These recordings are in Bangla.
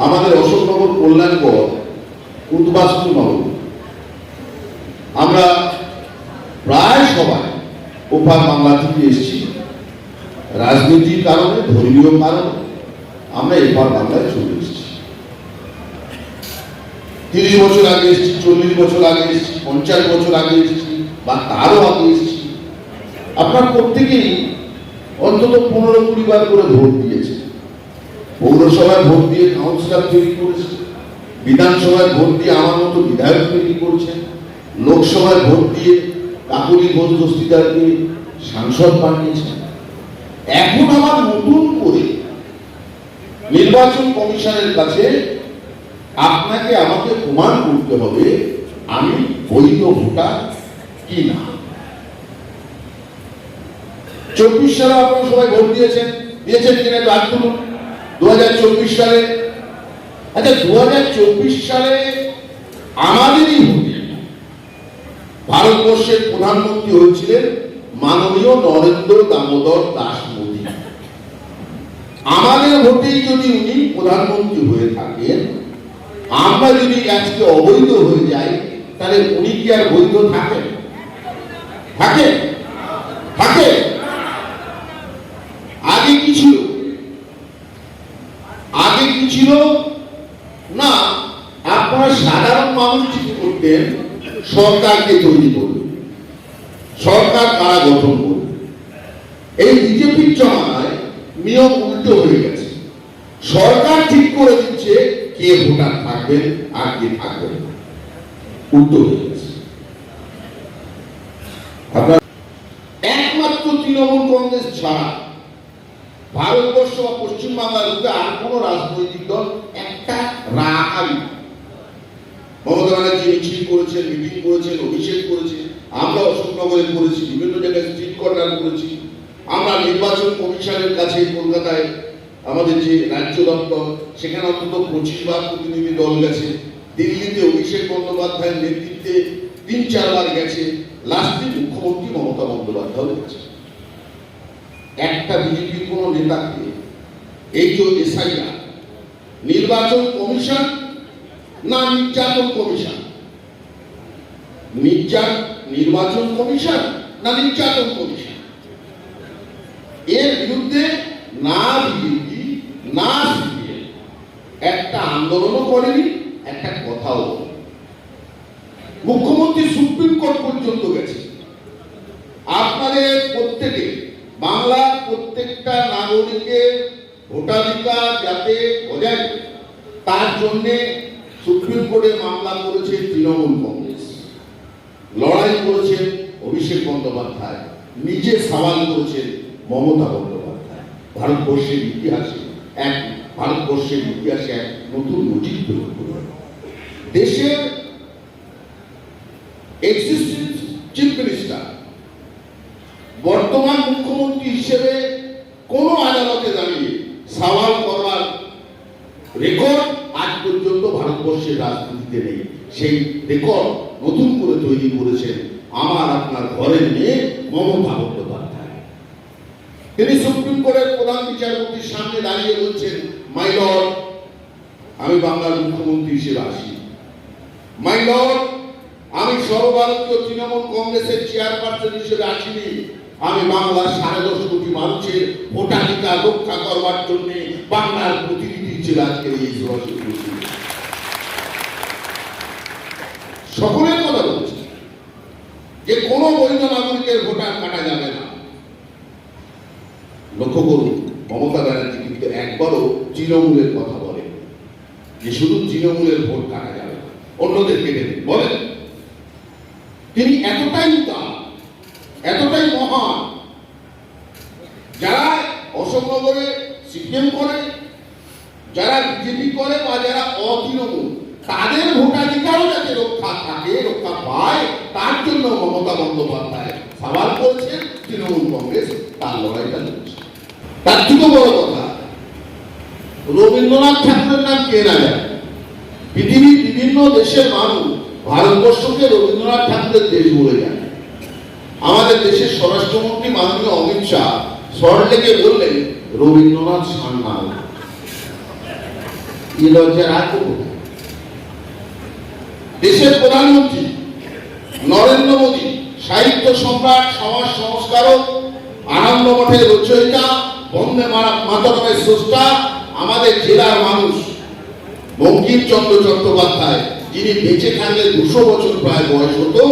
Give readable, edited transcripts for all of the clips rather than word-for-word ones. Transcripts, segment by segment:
আমাদের অশোকনগর কল্যাণকর উদ্বাস্তু নগর, আমরা প্রায় সবাই ওপার বাংলা থেকে এসেছি। রাজনীতির কারণে, ধর্মীয় কারণে আমরা এপার বাংলায় চলে এসেছি। 30 বছর আগে এসেছি, 40 বছর আগে এসেছি, 50 বছর আগে এসেছি, বা তারও আগে এসেছি। আপনার প্রত্যেকেই অন্তত 15-20 বার করে ভোট দিয়েছে। পৌরসভায় ভোট দিয়ে কাউন্সিলর তৈরি করেছে, বিধানসভায় ভোট দিয়ে আমার মতো বিধায়ক তৈরি করেছেন, লোকসভায় ভোট দিয়ে কাকুলি ঘোষ দস্তিদারকে সাংসদ বানিয়েছেন। এখন আমার নতুন করে নির্বাচন কমিশনের কাছে আপনাকে আমাকে প্রমাণ করতে হবে আমি বৈধ ভোটার কি না। 24 সালে আপনারা সবাই ভোট দিয়েছেন কিনা একটু হাত তুলুন। 2024 সালে, আচ্ছা 2024 সালে আমাদেরই ভোটে ভারতবর্ষের প্রধানমন্ত্রী হয়েছিলেন মাননীয় নরেন্দ্র দামোদর দাস মোদী। আমাদের ভোটেই যদি উনি প্রধানমন্ত্রী হয়ে থাকেন, আমরা যদি আজকে অবৈধ হয়ে যাই, তাহলে উনি কি আর বৈধ থাকেন? থাকে? আগে কি ছিল? না, আপনারা সাধারণ মানুষ ঠিক করতেন সরকারকে তৈরি করবে, সরকার কারা গঠন করবে। এই বিজেপির জমানায় নিয়ম উল্টো হয়ে গেছে। সরকার ঠিক করে দিচ্ছে কে ভোটার থাকবেন আর কে থাকবেন, উল্টো হয়ে গেছে। আপনার একমাত্র তৃণমূল কংগ্রেস ছাড়া ভারতবর্ষ বা পশ্চিমবাংলার মধ্যে আর কোন রাজনৈতিক দল একটা রাখালি। মমতা ব্যানার্জি মিছিল করেছেন, মিটিং করেছেন, অভিষেক করেছেন, আমরা অশোকনগরে করেছি, বিভিন্ন জায়গায় স্ট্রিট কর্নার করেছি। আমরা নির্বাচন কমিশনের কাছে কলকাতায় আমাদের যে রাজ্য দপ্তর, সেখানে অন্তত 25 বার প্রতিনিধি দল গেছে। দিল্লিতে অভিষেক বন্দ্যোপাধ্যায়ের নেতৃত্বে 3-4 বার গেছে। লাস্টে মুখ্যমন্ত্রী মমতা বন্দ্যোপাধ্যায় গেছে। একটা বিজেপির কোন নেতাকে এই যে এসআইআর, নির্বাচন কমিশন না নির্যাতন কমিশন, নির্বাচন কমিশন না নির্যাতন কমিশন, এর বিরুদ্ধে না বিজেপি না সিপিএম একটা আন্দোলনও করেনি, একটা কথাও বলেনি। মুখ্যমন্ত্রী সুপ্রিম কোর্ট পর্যন্ত গেছে। আপনাদের প্রত্যেকে, বাংলার প্রত্যেকটা নাগরিকের ভোটাধিকার যাতে বজায় থাকে, তার জন্য সুপ্রিম কোর্টে মামলা করেছে তৃণমূল কংগ্রেস, লড়াই করেছেন অভিষেক বন্দ্যোপাধ্যায়, নিজে সওয়াল করেছেন মমতা বন্দ্যোপাধ্যায়। ভারতবর্ষের ইতিহাসে এক নতুন নজির তৈরি করল। দেশের এক্সিস্টিং চিফ মিনিস্টার, বর্তমান মুখ্যমন্ত্রী হিসেবে কোন আদালতে দাঁড়িয়ে সওয়াল করার রেকর্ড আজ পর্যন্ত ভারতবর্ষের রাজনীতিতে নেই। সেই রেকর্ড নতুন করে তৈরি করেছেন আমার আপনার ঘরের মেয়ে মমতা বন্দ্যোপাধ্যায়। তিনি সুপ্রিম কোর্টের প্রধান বিচারপতির সামনে দাঁড়িয়ে বলছেন, মাই লর্ড, আমি বাংলার মুখ্যমন্ত্রী হিসেবে আসি। মাই লর্ড, আমি সর্বভারতীয় তৃণমূল কংগ্রেসের চেয়ারপারসন হিসেবে আসিনি। আমি বাংলার 10.5 কোটি মানুষের ভোটাধিকার রক্ষা করবার জন্য বাংলার প্রতিনিধি হিসেবে আজকে এই সভায় সকলের কথা বলছে যে কোন বৈধ নাগরিকের ভোটার কাটা যাবে না। লক্ষ্য করুন, মমতা ব্যানার্জি কিন্তু একবারও তৃণমূলের কথা বলেন যে শুধু তৃণমূলের ভোট কাটা যাবে না, অন্যদের কেটে দিন বলেন। তিনি এতটাই উদার, এতটাই মহান, যারা অশোকনগরে সিপিএম করে, যারা বিজেপি করে বা যারা অতৃণমূল, তাদের ভোটাধিকারও যাতে রক্ষা থাকে, রক্ষা পায়, তার জন্য মমতা বন্দ্যোপাধ্যায় সওয়াল করেছেন, তৃণমূল কংগ্রেস তার লড়াইটা লড়ছে। তার থেকে বড় কথা, রবীন্দ্রনাথ ঠাকুরের নাম কে না জানে? পৃথিবীর বিভিন্ন দেশের মানুষ ভারতবর্ষকে রবীন্দ্রনাথ ঠাকুরের দেশ বলে জানে। আমাদের দেশের স্বরাষ্ট্রমন্ত্রী মাননীয় অমিত শাহ সল্টলেকে বললেন রবীন্দ্রনাথ সান্যাল। এই লজ্জা রাখবো কোথায়? দেশের প্রধানমন্ত্রী নরেন্দ্র মোদী, সাহিত্য সম্রাট, সমাজ সংস্কারক, আনন্দ মঠের রচয়িতা, বন্দে মাতরমের স্রষ্টা, আমাদের জেলার মানুষ বঙ্কিমচন্দ্র চট্টোপাধ্যায়, যিনি বেঁচে থাকলে 200 বছর প্রায় বয়স হতো,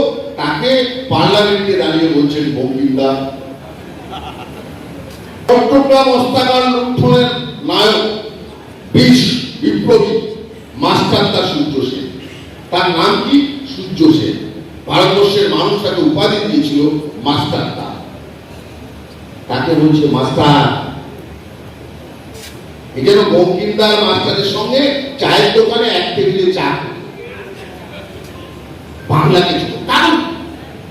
তাকে পার্লামেন্টে দাঁড়িয়ে বলছেন বঙ্কিমদা। চট্টগ্রাম হত্যাকাণ্ড লুণ্ঠনের নায়ক বিপ্লবী মাস্টারদা সূর্য সেন, তার নাম কি? সূর্য সেন। ভারতবর্ষের মানুষ তাকে উপাধি দিয়েছিল মাস্টারদা। তাকে বলছে মাস্টার। এই যেন বঙ্কিমদার মাস্টারের সঙ্গে চায়ের দোকানে এক টেবিলে চা। বাংলাকে ছোট, কারণ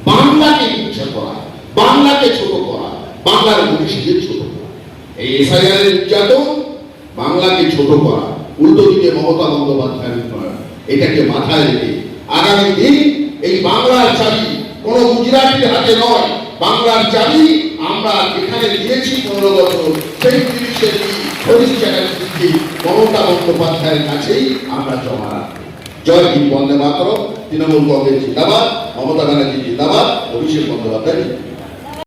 বাংলাকে ইচ্ছা করা, বাংলাকে ছোট করা, বাংলার মনীষীদের ছোট করা, এই এসআইআর নির্যাতন বাংলাকে ছোট করা, উল্টো দিকে মমতা বন্দ্যোপাধ্যায়ের উন্নয়ন, এটাকে মাথায় রেখে আগামী দিন এই বাংলার চাবি কোন গুজরাটির হাতে নয়। বাংলার চাবি আমরা এখানে দিয়েছি 15 বছর, সেই জিনিসের হরিশ চ্যাটার্জি, মমতা বন্দ্যোপাধ্যায়ের কাছেই আমরা জমা রাখবো। জয় হিন্দ, বন্দে মাতরম। তৃণমূল কংগ্রেস জিন্দাবাদ, মমতা ব্যানার্জি জিন্দাবাদ, অভিষেক বন্দ্যোপাধ্যায়।